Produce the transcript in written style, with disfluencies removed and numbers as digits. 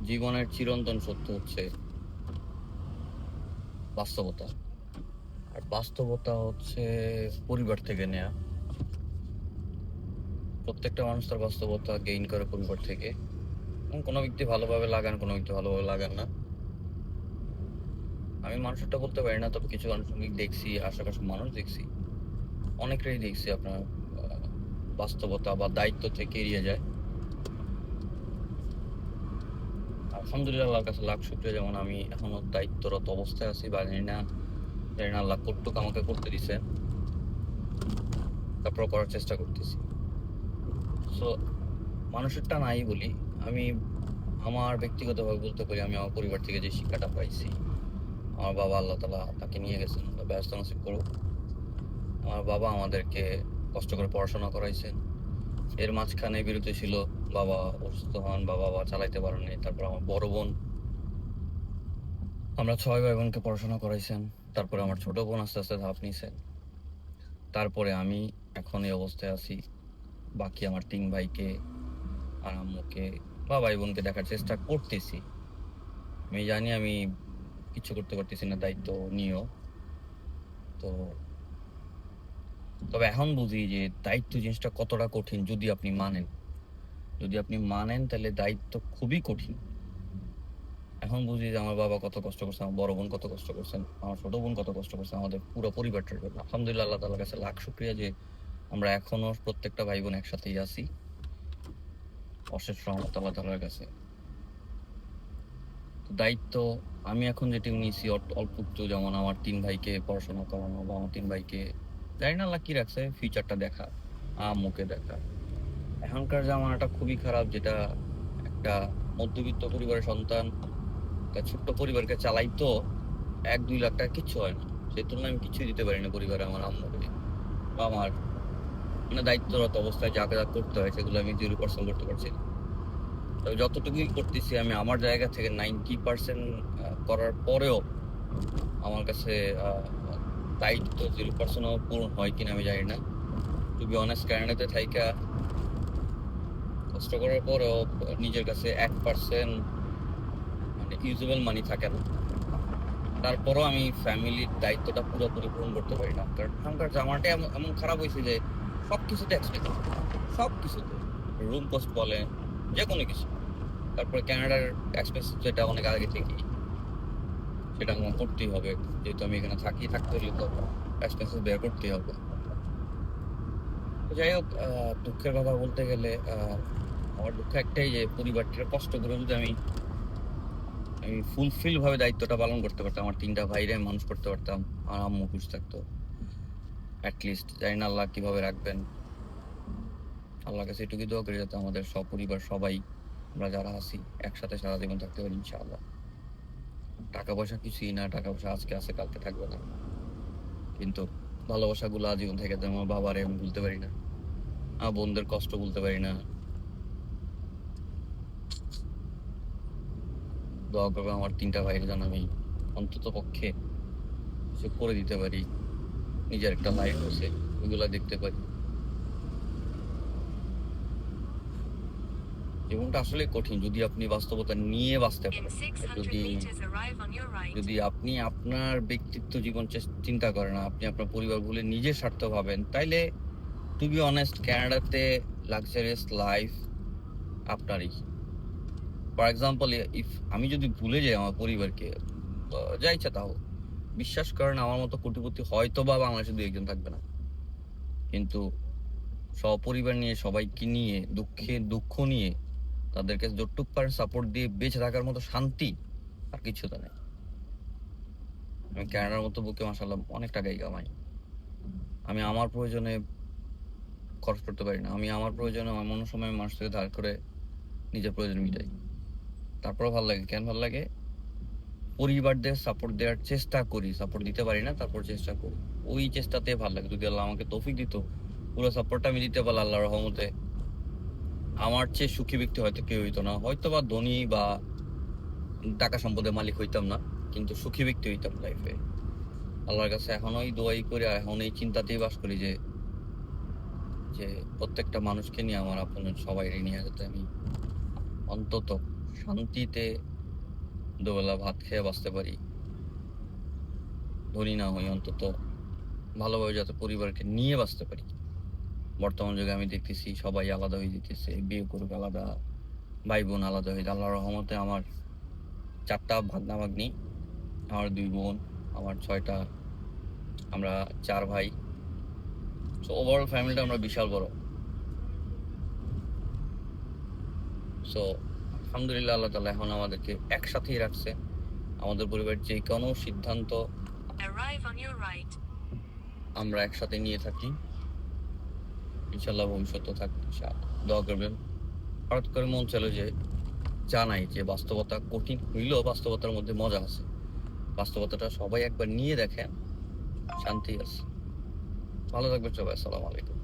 জীবনের চিরন্তন সত্য হচ্ছে বাস্তবতা। আর বাস্তবতা হচ্ছে পরিবার থেকে নেয়া। প্রত্যেকটা মানুষ তার বাস্তবতা গেইন করে পরিবার থেকে। কোনো ব্যক্তি ভালোভাবে লাগান, কোনো ব্যক্তি ভালোভাবে লাগান না। আমি মানুষেরটা বলতে পারি না, তবে কিছু আনুষঙ্গিক দেখছি, আশেপাশে মানুষ দেখছি। অনেকটাই দেখছি আপনার বাস্তবতা বা দায়িত্ব থেকে এড়িয়ে যায়। আলহামদুলিল্লাহ, আল্লাহর কাছে লাখ শুকরিয়া, যেমন আমি এখনো দায়িত্বরত অবস্থায় আছি বা জানি না আল্লাহ কতটুকু আমাকে করতে দিছে, তারপর করার চেষ্টা করতেছি। সো মানুষেরটা নাই বলি, আমি আমার ব্যক্তিগতভাবে বলতে পারি, আমি আমার পরিবার থেকে যে শিক্ষাটা পাইছি, আমার বাবা আল্লাহ তাআলা তাকে নিয়ে গেছেন, আল্লাহ ব্যস্ত নসিব করুক। আমার বাবা আমাদেরকে কষ্ট করে পড়াশোনা করাইছেন। এর মাঝখানে বিরতি ছিল, বাবা অসুস্থ হন বা বাবা চালাইতে পারেন নাই। তারপর আমার বড় বোন, আমরা 6 ভাই বোনকে পড়াশোনা করাইছেন। তারপরে আমার ছোট বোন আস্তে আস্তে ধাপ নিছেন। তারপরে আমি এখন এই অবস্থায় আছি। বাকি আমার 3 ভাইকে আর আম্মুকে বা ভাই বোনকে দেখার চেষ্টা করতেছি। আমি জানি আমি কিছু করতে পারতেছি না দায়িত্ব নিয়েও। তো তবে এখন বুঝি যে দায়িত্ব জিনিসটা কতটা কঠিন। যদি আপনি মানেন তাহলে দায়িত্ব খুবই কঠিন। এখন বুঝি যে আমার বাবা কত কষ্ট করছে, আমার বড় বোন কত কষ্ট করছেন, আমার ছোট বোন কত কষ্ট করছে আমাদের পুরো পরিবারটার জন্য। আলহামদুলিল্লাহ, আল্লাহ তাআলার কাছে লাখ শুকরিয়া যে আমরা এখনো প্রত্যেকটা ভাই বোন একসাথেই আছি। অশেষ রহমত আল্লাহ তাআলার কাছে। তো দায়িত্ব আমি এখন যেটি নিয়েছি অল্প একটু, যেমন আমার 3 ভাইকে পড়াশোনা করানো বা আমার 3 ভাইকে জানি না আল্লাহ কি রাখছে, ফিউচারটা দেখা, আম্মুকে দেখা। এখনকার জামানাটা খুবই খারাপ, যেটা একটা মধ্যবিত্ত পরিবারের সন্তান একটা ছোট্ট পরিবারকে চালাইতো 1-2 লাখ টাকা কিচ্ছু হয় না। সেই তুলনায় আমি কিছুই দিতে পারি না পরিবারে আমার আম্মুকে বা আমার মানে দায়িত্বরত অবস্থায় যা যা করতে হয় সেগুলো আমি 0% করতে পারছি না। তবে যতটুকুই করতেছি আমি আমার জায়গা থেকে 90% করার পরেও আমার কাছে দায়িত্ব 0% ও পূরণ হয় কিনা আমি জানি না। টু বি অনেস্ট, কানাডাতে থাইকা কষ্ট করার পরেও নিজের কাছে 1% মানে ইউজেবল মানি থাকে না। তারপরও আমি ফ্যামিলির দায়িত্বটা পুরোপুরি পূরণ করতে পারি না, কারণ এখনকার জামানাটা এমন এমন খারাপ হয়েছে যে সবকিছুতে এক্সপেন্সিভ, সবকিছুতে, রুম কস্ট বলেন, যে কোনো কিছু। তারপরে কানাডার এক্সপেন্সিভ যেটা অনেক আগে থেকেই, সেটা আমার করতেই হবে, যেহেতু আমি এখানে থাকতে হলে তো এক্সপেন্সিভ বের করতেই হবে। তো যাই হোক, দুঃখের কথা বলতে গেলে আমার দুঃখ একটাই যে পরিবারটার কষ্ট করে যদি আমি ফুলফিল ভাবে দায়িত্বটা পালন করতে পারতাম, আমার 3টা ভাইরে মানুষ করতে পারতাম, আর আম্মু খুশি থাকতো অ্যাটলিস্ট। জানি না আল্লাহ কিভাবে রাখবেন। আল্লাহর কাছে এটুকুই দোয়া করি যাতে আমাদের সপরিবার সবাই, আমরা যারা আছি, একসাথে সারা জীবন থাকতে পারি ইনশাআল্লাহ। টাকা পয়সা কিছুই না, টাকা পয়সা আজকে আছে কালকে থাকবে না, কিন্তু ভালোবাসাগুলো আজীবন থেকে যাবে। আমার বাবারে আমি ভুলতে পারি না, আমার বোনদের কষ্ট ভুলতে পারি না। দোয়া করবে আমার 3টা ভাইয়ের যেন আমি অন্তত পক্ষে কিছু করে দিতে পারি, নিজের একটা লাইফ আছে ওইগুলা দেখতে পারি। জীবনটা আসলে কঠিন যদি আপনি বাস্তবতা নিয়ে বাঁচতে পারেন। আর যদি যদি আপনি আপনার ব্যক্তিত্ব জীবন চিন্তা করেন, আপনি আপনার পরিবার ভুলে নিজের স্বার্থ ভাবেন, তাইলে টু বি অনেস্ট কানাডাতে লাক্সারিয়াস লাইফ আপনারই। ফর এক্সাম্পল, ইফ আমি যদি ভুলে যাই আমার পরিবারকে, যা ইচ্ছা তাও, বিশ্বাস করেন আমার মতো কোটিপতি হয়তো বা বাংলাদেশে 2-1 জন থাকবে না, কিন্তু সপরিবার নিয়ে, সবাইকে নিয়ে, দুঃখ নিয়ে তাদেরকে যতটুক পারেন সাপোর্ট দিয়ে বেঁচে থাকার মতো শান্তি আর কিছু তো নেই। আমি কানাডার মতো বুকে মাশাআল্লাহ অনেক টাকাই কামাই। আমি আমার প্রয়োজনে খরচ করতে পারি না। আমি আমার প্রয়োজনে এমন সময় মানুষ থেকে ধার করে নিজের প্রয়োজন মিটাই। তারপরেও ভাল লাগে। কেন ভাল লাগে? পরিবারদের সাপোর্ট দেওয়ার চেষ্টা করি। সাপোর্ট দিতে পারি না, তারপর চেষ্টা করি। ওই চেষ্টাতে ভাল লাগে। যদি আল্লাহ আমাকে তৌফিক দিত, পুরো সাপোর্টটা আমি দিতে পারলে আল্লাহর রহমতে, আমার চেয়ে সুখী ব্যক্তি হয়তো কেউ হইতো না। হয়তোবা ধনী বা টাকা সম্পদের মালিক হইতাম না, কিন্তু সুখী ব্যক্তি হইতাম লাইফে। আল্লাহর কাছে এখনো এই দোয়াই করি, আর এখন এই চিন্তাতেই বাস করি যে যে প্রত্যেকটা মানুষকে নিয়ে, আমার আপনজন সবাই নিয়ে যাতে আমি অন্তত শান্তিতে দুবেলা ভাত খেয়ে বাঁচতে পারি, ধনী না হই অন্তত ভালোভাবে যাতে পরিবারকে নিয়ে বাঁচতে পারি। বর্তমান যুগে আমি দেখতেছি সবাই আলাদা হয়ে যেতেছে, বিয়ে করুক আলাদা, ভাই বোন আলাদা হয়ে, আল্লাহর রহমতে আমার 4টা ভাগ্না-ভাগ্নী, আমার 2 বোন, আমার 6টা, আমরা 4 ভাই। সো ওভারঅল ফ্যামিলিটা আমরা বিশাল বড়। সো আলহামদুলিল্লাহ আল্লাহ তাআলা এখন আমাদেরকে একসাথেই রাখছে। আমাদের পরিবারের যে কোনো সিদ্ধান্ত আমরা একসাথে নিয়ে থাকি। ইনশাআল্লাহ ভবিষ্যতেও থাকবে ইনশাআল্লাহ। দোয়া করবেন। হঠাৎ করে মন চাইলো যে জানাই যে বাস্তবতা কঠিন হইলেও বাস্তবতার মধ্যে মজা আছে। বাস্তবতাটা সবাই একবার নিয়ে দেখেন, শান্তি আছে। ভালো থাকবেন সবাই। আসসালামু আলাইকুম।